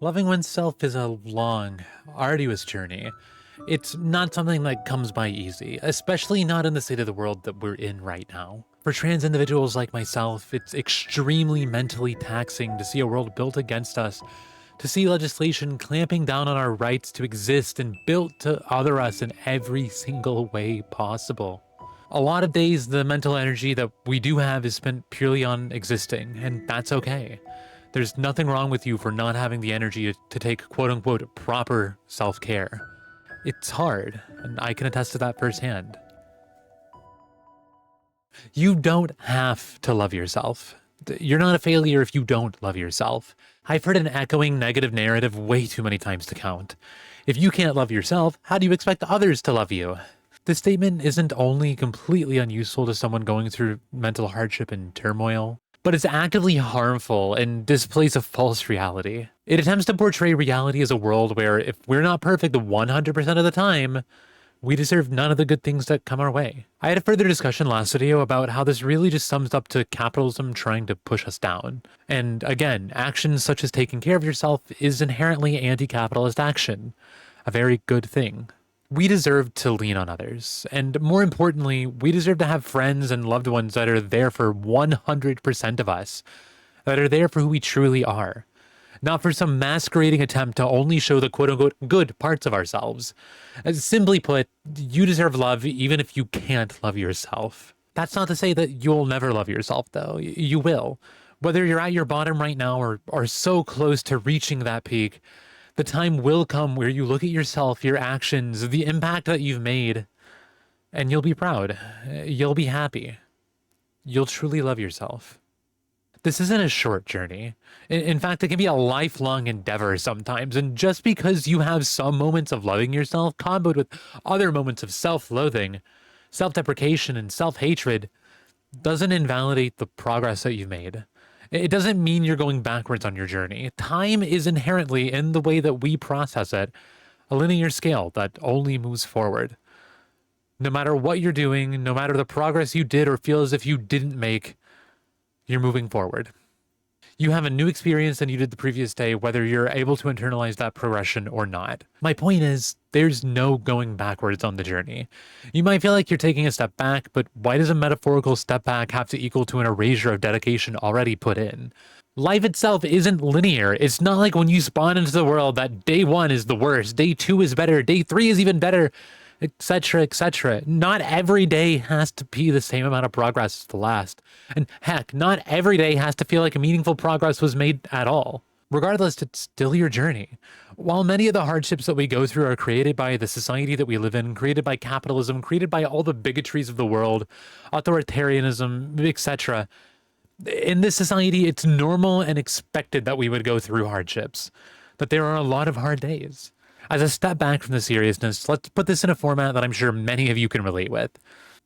Loving oneself is a long, arduous journey. It's not something that comes by easy, especially not in the state of the world that we're in right now. For trans individuals like myself, it's extremely mentally taxing to see a world built against us, to see legislation clamping down on our rights to exist and built to other us in every single way possible. A lot of days, the mental energy that we do have is spent purely on existing, and that's okay. There's nothing wrong with you for not having the energy to take quote unquote proper self care. It's hard, and I can attest to that firsthand. You don't have to love yourself. You're not a failure if you don't love yourself. I've heard an echoing negative narrative way too many times to count. If you can't love yourself, how do you expect others to love you? This statement isn't only completely unuseful to someone going through mental hardship and turmoil, but it's actively harmful and displays a false reality. It attempts to portray reality as a world where if we're not perfect 100% of the time, we deserve none of the good things that come our way. I had a further discussion last video about how this really just sums up to capitalism trying to push us down. And again, actions such as taking care of yourself is inherently anti-capitalist action, a very good thing. We deserve to lean on others, and more importantly, we deserve to have friends and loved ones that are there for 100% of us, that are there for who we truly are, not for some masquerading attempt to only show the quote-unquote good parts of ourselves. Simply put, you deserve love even if you can't love yourself. That's not to say that you'll never love yourself, though. You will. Whether you're at your bottom right now or so close to reaching that peak, the time will come where you look at yourself, your actions, the impact that you've made, and you'll be proud. You'll be happy. You'll truly love yourself. This isn't a short journey. In fact, it can be a lifelong endeavor sometimes, and just because you have some moments of loving yourself comboed with other moments of self-loathing, self-deprecation, and self-hatred doesn't invalidate the progress that you've made. It doesn't mean you're going backwards on your journey. Time is inherently, in the way that we process it, a linear scale that only moves forward. No matter what you're doing, no matter the progress you did or feel as if you didn't make, you're moving forward. You have a new experience than you did the previous day, whether you're able to internalize that progression or not. My point is, there's no going backwards on the journey. You might feel like you're taking a step back, but why does a metaphorical step back have to equal to an erasure of dedication already put in? Life itself isn't linear. It's not like when you spawn into the world that day 1 is the worst, day 2 is better, day 3 is even better, etc., etc. Not every day has to be the same amount of progress as the last. And heck, not every day has to feel like meaningful progress was made at all. Regardless, it's still your journey. While many of the hardships that we go through are created by the society that we live in, created by capitalism, created by all the bigotries of the world, authoritarianism, etc., in this society, it's normal and expected that we would go through hardships, that there are a lot of hard days. As a step back from the seriousness, let's put this in a format that I'm sure many of you can relate with.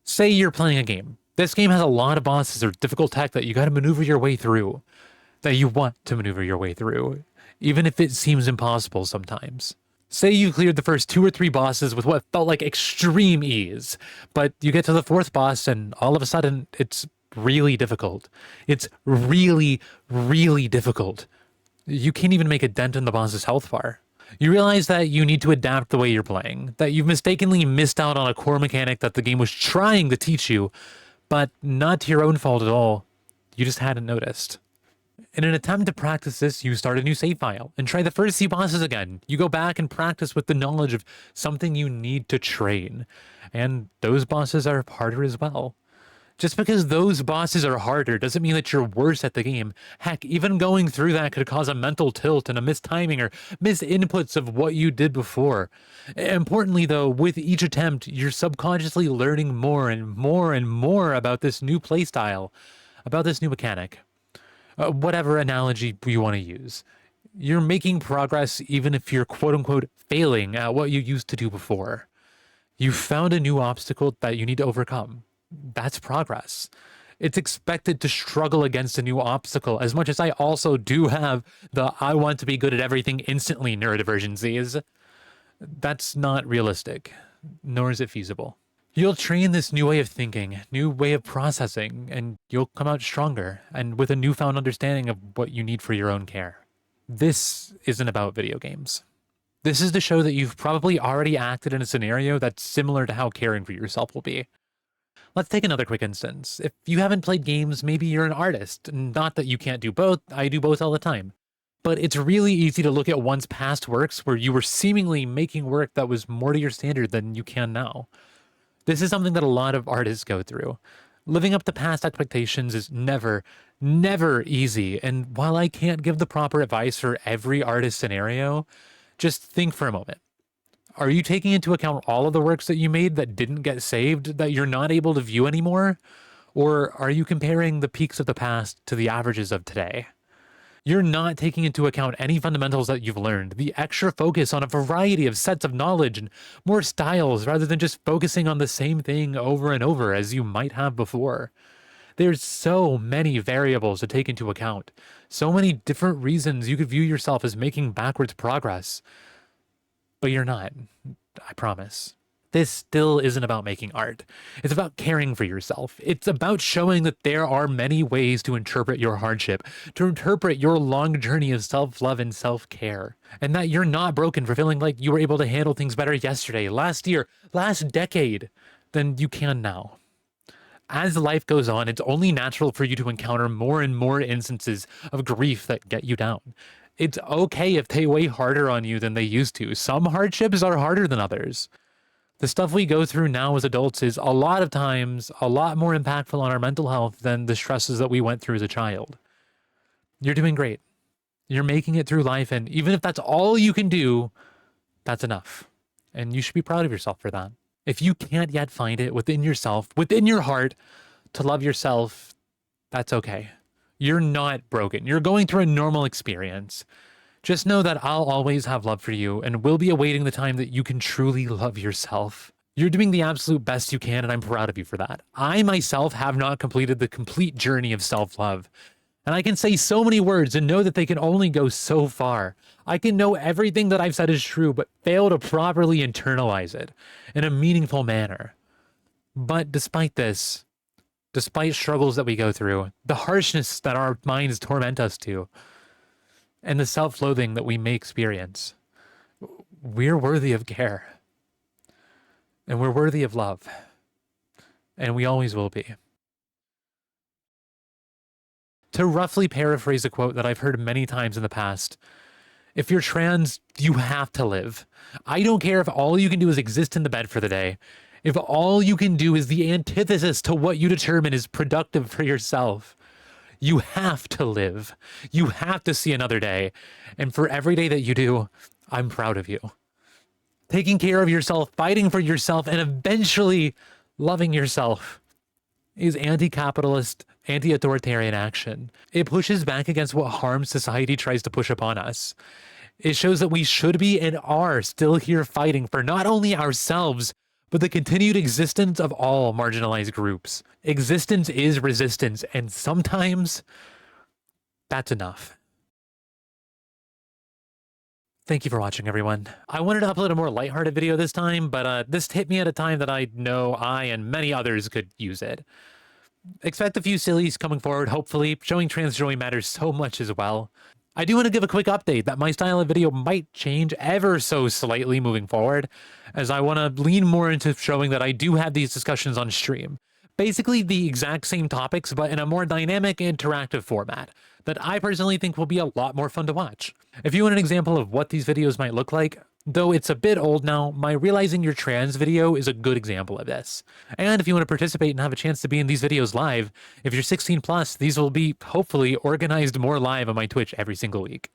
Say you're playing a game. This game has a lot of bosses or difficult tech that you gotta maneuver your way through, that you want to maneuver your way through, even if it seems impossible sometimes. Say you cleared the first 2 or 3 bosses with what felt like extreme ease, but you get to the 4th boss and all of a sudden it's really difficult. It's really, really difficult. You can't even make a dent in the boss's health bar. You realize that you need to adapt the way you're playing, that you've mistakenly missed out on a core mechanic that the game was trying to teach you, but not to your own fault at all. You just hadn't noticed. In an attempt to practice this, you start a new save file and try the first few bosses again. You go back and practice with the knowledge of something you need to train, and those bosses are harder as well. Just because those bosses are harder doesn't mean that you're worse at the game. Heck, even going through that could cause a mental tilt and a mistiming or misinputs of what you did before. Importantly though, with each attempt, you're subconsciously learning more and more and more about this new playstyle, about this new mechanic. Whatever analogy you want to use. You're making progress even if you're quote-unquote failing at what you used to do before. You've found a new obstacle that you need to overcome. That's progress. It's expected to struggle against a new obstacle, as much as I also do have the I want to be good at everything instantly neurodivergencies. That's not realistic, nor is it feasible. You'll train this new way of thinking, new way of processing, and you'll come out stronger and with a newfound understanding of what you need for your own care. This isn't about video games. This is to show that you've probably already acted in a scenario that's similar to how caring for yourself will be. Let's take another quick instance. If you haven't played games, maybe you're an artist. Not that you can't do both, I do both all the time. But it's really easy to look at one's past works where you were seemingly making work that was more to your standard than you can now. This is something that a lot of artists go through. Living up to past expectations is never, never easy. And while I can't give the proper advice for every artist scenario, just think for a moment. Are you taking into account all of the works that you made that didn't get saved, that you're not able to view anymore? Or are you comparing the peaks of the past to the averages of today? You're not taking into account any fundamentals that you've learned, the extra focus on a variety of sets of knowledge and more styles rather than just focusing on the same thing over and over as you might have before. There's so many variables to take into account, so many different reasons you could view yourself as making backwards progress. But you're not, I promise. This still isn't about making art. It's about caring for yourself. It's about showing that there are many ways to interpret your hardship, to interpret your long journey of self-love and self-care, and that you're not broken for feeling like you were able to handle things better yesterday, last year, last decade than you can now. As life goes on, it's only natural for you to encounter more and more instances of grief that get you down. It's okay if they weigh harder on you than they used to. Some hardships are harder than others. The stuff we go through now as adults is a lot of times a lot more impactful on our mental health than the stresses that we went through as a child. You're doing great. You're making it through life, and even if that's all you can do, that's enough. And you should be proud of yourself for that. If you can't yet find it within yourself, within your heart, to love yourself, that's okay. You're not broken. You're going through a normal experience. Just know that I'll always have love for you and will be awaiting the time that you can truly love yourself. You're doing the absolute best you can, and I'm proud of you for that. I myself have not completed the complete journey of self-love. And I can say so many words and know that they can only go so far. I can know everything that I've said is true, but fail to properly internalize it in a meaningful manner. But despite this, despite struggles that we go through, the harshness that our minds torment us to, and the self-loathing that we may experience, we're worthy of care. And we're worthy of love. And we always will be. To roughly paraphrase a quote that I've heard many times in the past, if you're trans, you have to live. I don't care if all you can do is exist in the bed for the day. If all you can do is the antithesis to what you determine is productive for yourself. You have to live. You have to see another day. And for every day that you do, I'm proud of you. Taking care of yourself, fighting for yourself, and eventually loving yourself is anti-capitalist, anti-authoritarian action. It pushes back against what harm society tries to push upon us. It shows that we should be and are still here fighting for not only ourselves, but the continued existence of all marginalized groups. Existence is resistance, and sometimes that's enough. Thank you for watching, everyone. I wanted to upload a more lighthearted video this time, but this hit me at a time that I know I and many others could use it. Expect a few sillies coming forward, hopefully. Showing trans joy matters so much as well. I do want to give a quick update that my style of video might change ever so slightly moving forward, as I want to lean more into showing that I do have these discussions on stream. Basically the exact same topics, but in a more dynamic, interactive format that I personally think will be a lot more fun to watch. If you want an example of what these videos might look like, though it's a bit old now, my Realizing You're Trans video is a good example of this. And if you want to participate and have a chance to be in these videos live, if you're 16 plus, these will be hopefully organized more live on my Twitch every single week.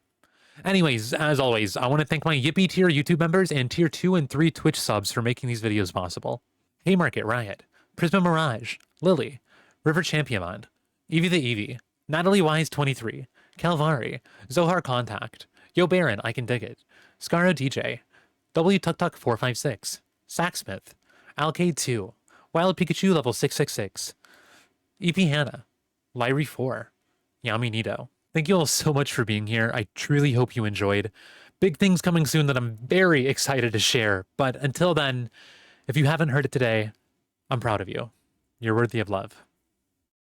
Anyways, as always, I want to thank my Yippee tier YouTube members and tier 2 and 3 Twitch subs for making these videos possible. Haymarket Riot, Prisma Mirage, Lily, River Champion, Evie the Evie, Natalie Wise 23, Calvari, Zohar Contact, Yo Baron, I Can Dig It, Scaro DJ, W Tuk Tuk 456, Sacksmith, Alcade 2, Wild Pikachu level 666, EP Hannah, Lyrie 4, Yami Nito. Thank you all so much for being here. I truly hope you enjoyed. Big things coming soon that I'm very excited to share. But until then, if you haven't heard it today, I'm proud of you. You're worthy of love.